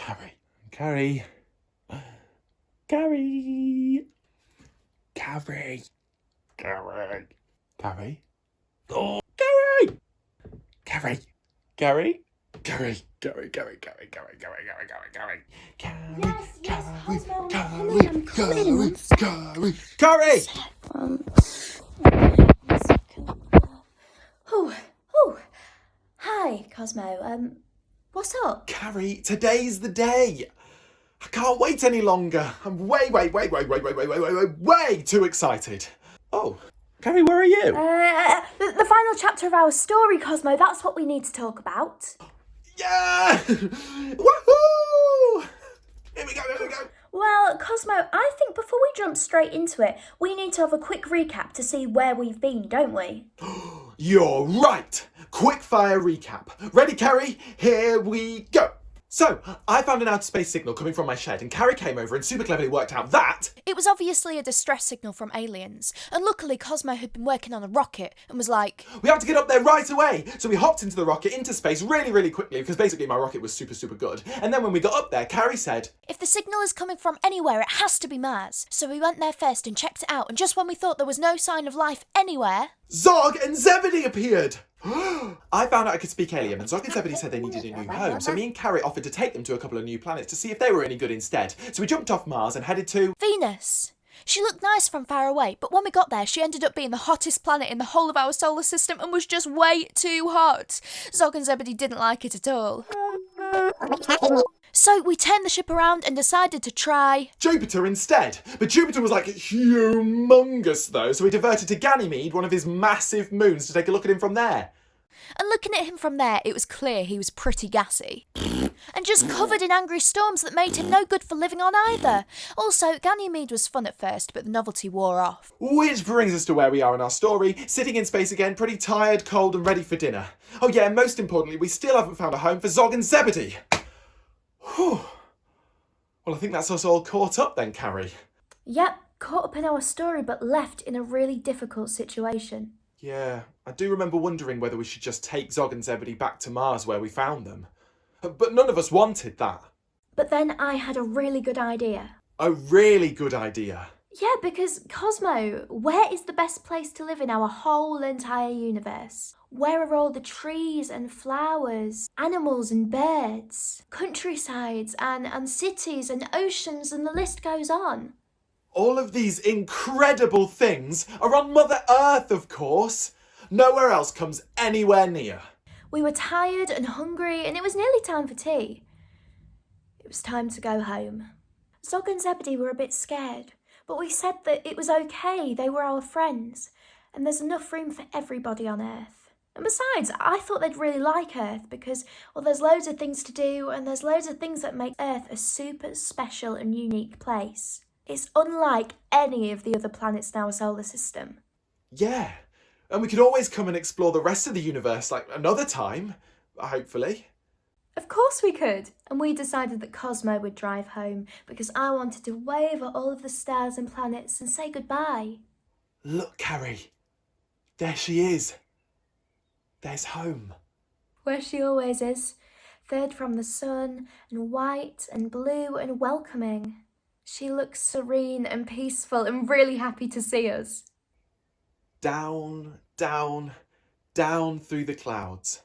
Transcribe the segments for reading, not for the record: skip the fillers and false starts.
Carrie. Carrie. Carrie. Carrie. Carrie. Carrie. Oh, Carrie. Carrie. Carrie. Carrie. Carrie. Carrie. Carrie. Carrie. Carrie. Carrie. Carrie. Yes, Cosmo, Carrie. I'm coming. Carrie. Carrie. Oh, hi, Cosmo. What's up? Carrie, today's the day. I can't wait any longer. I'm way too excited. Oh, Carrie, where are you? The final chapter of our story, Cosmo, that's what we need to talk about. Yeah! Woohoo! Here we go. Well, Cosmo, I think before we jump straight into it, we need to have a quick recap to see where we've been, don't we? You're right. Quick fire recap. Ready, Carrie? Here we go. So, I found an outer space signal coming from my shed, and Carrie came over and super cleverly worked out that it was obviously a distress signal from aliens, and luckily Cosmo had been working on a rocket and was like, we have to get up there right away. So we hopped into the rocket into space really quickly, because basically my rocket was super good. And then when we got up there, Carrie said, if the signal is coming from anywhere, it has to be Mars. So we went there first and checked it out, and just when we thought there was no sign of life anywhere, Zog and Zebedee appeared! I found out I could speak alien, and Zog and Zebedee said they needed a new home, so me and Carrie offered to take them to a couple of new planets to see if they were any good instead. So we jumped off Mars and headed to Venus. She looked nice from far away, but when we got there, she ended up being the hottest planet in the whole of our solar system and was just way too hot. Zog and Zebedee didn't like it at all. So we turned the ship around and decided to try Jupiter instead. But Jupiter was like humongous though, so we diverted to Ganymede, one of his massive moons, to take a look at him from there. And looking at him from there, it was clear he was pretty gassy. And just covered in angry storms that made him no good for living on either. Also, Ganymede was fun at first, but the novelty wore off. Which brings us to where we are in our story, sitting in space again, pretty tired, cold and ready for dinner. Oh yeah, and most importantly, we still haven't found a home for Zog and Zebedee. Whew. Well, I think that's us all caught up then, Carrie. Yep, caught up in our story but left in a really difficult situation. Yeah, I do remember wondering whether we should just take Zog and Zebedee back to Mars where we found them. But none of us wanted that. But then I had a really good idea. A really good idea. Yeah, because Cosmo, where is the best place to live in our whole entire universe? Where are all the trees and flowers, animals and birds, countrysides and cities and oceans, and the list goes on? All of these incredible things are on Mother Earth, of course. Nowhere else comes anywhere near. We were tired and hungry, and it was nearly time for tea. It was time to go home. Zog and Zebedee were a bit scared, but we said that it was okay, they were our friends, and there's enough room for everybody on Earth. And besides, I thought they'd really like Earth because, well, there's loads of things to do, and there's loads of things that make Earth a super special and unique place. It's unlike any of the other planets in our solar system. Yeah, and we could always come and explore the rest of the universe like another time, hopefully. Of course we could, and we decided that Cosmo would drive home because I wanted to wave at all of the stars and planets and say goodbye. Look, Carrie, there she is. There's home. Where she always is, third from the sun, and white and blue and welcoming. She looks serene and peaceful and really happy to see us. Down through the clouds,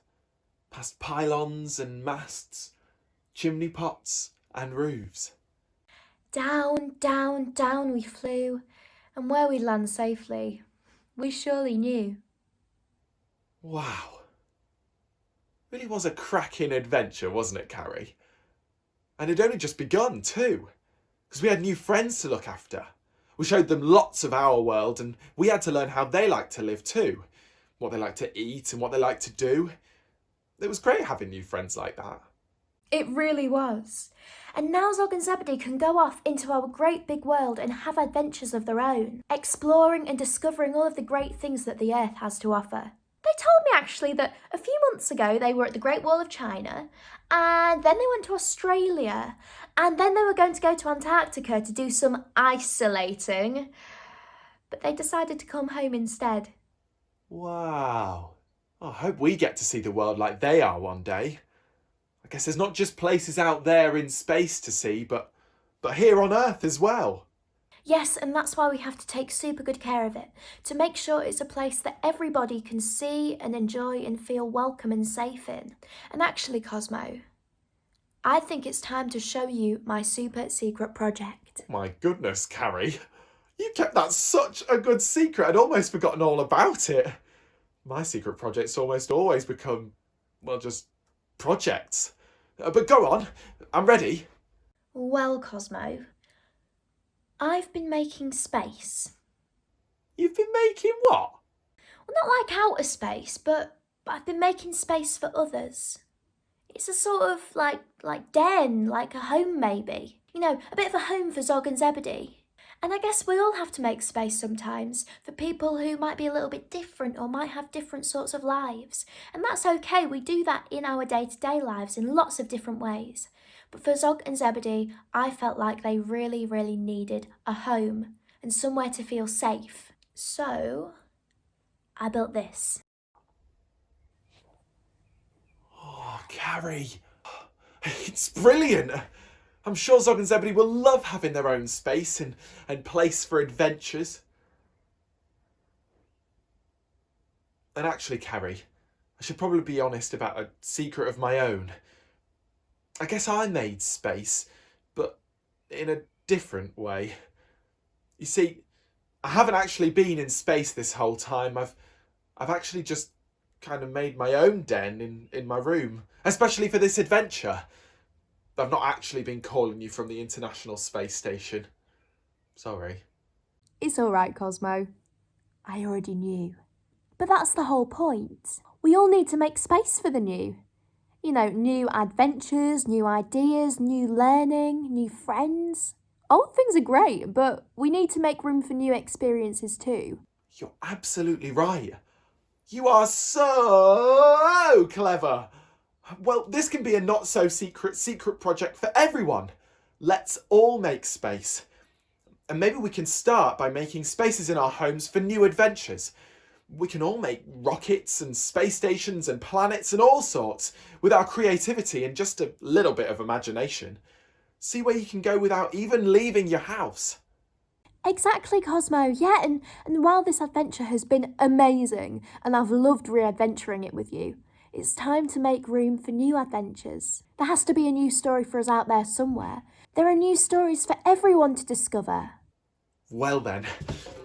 past pylons and masts, chimney pots and roofs. Down we flew, and where we'd land safely, we surely knew. Wow. Really was a cracking adventure, wasn't it, Carrie? And it'd only just begun too, because we had new friends to look after. We showed them lots of our world, and we had to learn how they like to live too. What they like to eat and what they like to do. It was great having new friends like that. It really was. And now Zog and Zebedee can go off into our great big world and have adventures of their own, exploring and discovering all of the great things that the Earth has to offer. They told me actually that a few months ago they were at the Great Wall of China, and then they went to Australia, and then they were going to go to Antarctica to do some isolating, but they decided to come home instead. Wow. I hope we get to see the world like they are one day. I guess there's not just places out there in space to see, but here on Earth as well. Yes, and that's why we have to take super good care of it, to make sure it's a place that everybody can see and enjoy and feel welcome and safe in. And actually, Cosmo, I think it's time to show you my super secret project. My goodness, Carrie. You kept that such a good secret. I'd almost forgotten all about it. My secret projects almost always become, well, just projects. But go on, I'm ready. Well, Cosmo, I've been making space. You've been making what? Well, not like outer space, but I've been making space for others. It's a sort of like den, like a home maybe. You know, a bit of a home for Zog and Zebedee. And I guess we all have to make space sometimes for people who might be a little bit different or might have different sorts of lives. And that's okay, we do that in our day-to-day lives in lots of different ways. But for Zog and Zebedee, I felt like they really, really needed a home and somewhere to feel safe. So, I built this. Oh, Carrie. It's brilliant. I'm sure Zog and Zebedee will love having their own space and place for adventures. And actually, Carrie, I should probably be honest about a secret of my own. I guess I made space, but in a different way. You see, I haven't actually been in space this whole time. I've actually just kind of made my own den in my room, especially for this adventure. I've not actually been calling you from the International Space Station. Sorry. It's all right, Cosmo. I already knew. But that's the whole point. We all need to make space for the new. You know, new adventures, new ideas, new learning, new friends. Old things are great, but we need to make room for new experiences too. You're absolutely right. You are so clever. Well, this can be a not-so-secret project for everyone. Let's all make space. And maybe we can start by making spaces in our homes for new adventures. We can all make rockets and space stations and planets and all sorts with our creativity and just a little bit of imagination. See where you can go without even leaving your house. Exactly, Cosmo. Yeah, and while this adventure has been amazing and I've loved re-adventuring it with you, it's time to make room for new adventures. There has to be a new story for us out there somewhere. There are new stories for everyone to discover. Well then,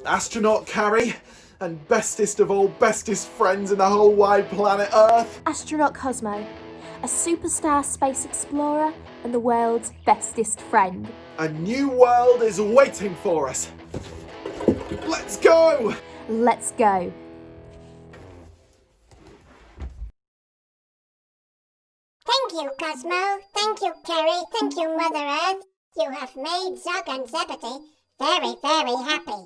astronaut Carrie, and bestest of all bestest friends in the whole wide planet Earth. Astronaut Cosmo, a superstar space explorer and the world's bestest friend. A new world is waiting for us. Let's go! Let's go. Thank you, Cosmo. Thank you, Carrie. Thank you, Mother Earth. You have made Zog and Zebedee very, very happy.